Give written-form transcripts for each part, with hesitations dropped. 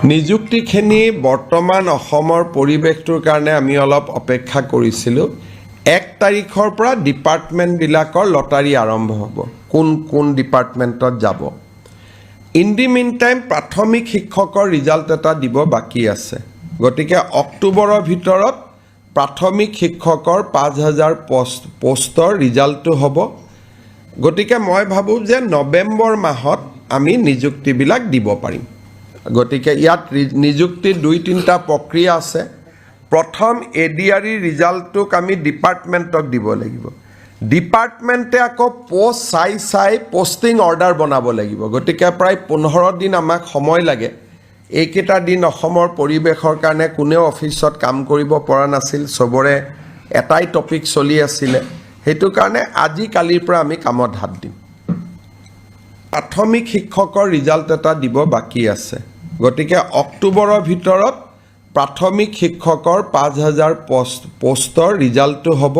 নিযুক্তিখিনি বৰ্তমান অসমৰ পৰিৱেশটোৰ কাৰণে আমি অলপ অপেক্ষা কৰিছিলোঁ। 1 তাৰিখৰ পৰা ডিপাৰ্টমেণ্টবিলাকৰ লটাৰী আৰম্ভ হ'ব, কোন ডিপাৰ্টমেণ্টত যাব। ইন দি মিন টাইম প্ৰাথমিক শিক্ষকৰ ৰিজাল্ট এটা দিব বাকী আছে। গতিকে অক্টোবৰৰ ভিতৰত প্ৰাথমিক শিক্ষকৰ 5000 পোষ্টৰ ৰিজাল্টটো হ'ব। গতিকে মই ভাবোঁ যে নৱেম্বৰ মাহত আমি নিযুক্তিবিলাক দিব পাৰিম। গতিকে ইয়াত নিযুক্তিৰ 2-3টা প্ৰক্ৰিয়া আছে। প্ৰথম ADRE ৰিজাল্টটোক আমি ডিপাৰ্টমেণ্টক দিব লাগিব। ডিপাৰ্টমেণ্টে আকৌ পোষ্ট চাই পোষ্টিং অৰ্ডাৰ বনাব লাগিব। গতিকে প্ৰায় 15 দিন আমাক সময় লাগে। এইকেইটা দিন অসমৰ পৰিৱেশৰ কাৰণে কোনেও অফিচত কাম কৰিব পৰা নাছিল, চবৰে এটাই টপিক চলি আছিলে। সেইটো কাৰণে আজি কালিৰ পৰা আমি কামত হাত দিম। প্ৰাথমিক শিক্ষকৰ ৰিজাল্ট এটা দিব বাকী আছে। গতিকে অক্টোবৰৰ ভিতৰত প্ৰাথমিক শিক্ষকৰ 5000 পোষ্টৰ ৰিজাল্টটো হ'ব।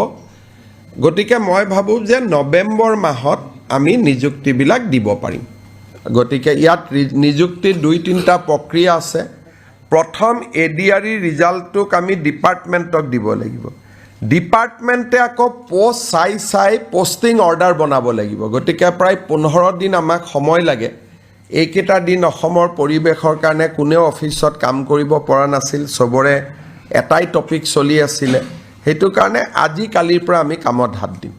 গতিকে মই ভাবোঁ যে নৱেম্বৰ মাহত আমি নিযুক্তিবিলাক দিব পাৰিম। গতিকে ইয়াত নিযুক্তিৰ 2-3টা প্ৰক্ৰিয়া আছে। প্ৰথম ADRE ৰিজাল্টটোক আমি ডিপাৰ্টমেণ্টক দিব লাগিব। ডিপাৰ্টমেণ্টে আকৌ পোষ্ট চাই পোষ্টিং অৰ্ডাৰ বনাব লাগিব। গতিকে প্ৰায় 15 দিন আমাক সময় লাগে। এইকেইটা দিন অসমৰ পৰিৱেশৰ কাৰণে কোনেও অফিচত কাম কৰিব পৰা নাছিল, চবৰে এটাই টপিক চলি আছিলে। সেইটো কাৰণে আজি কালিৰ পৰা আমি কামত হাত দিম।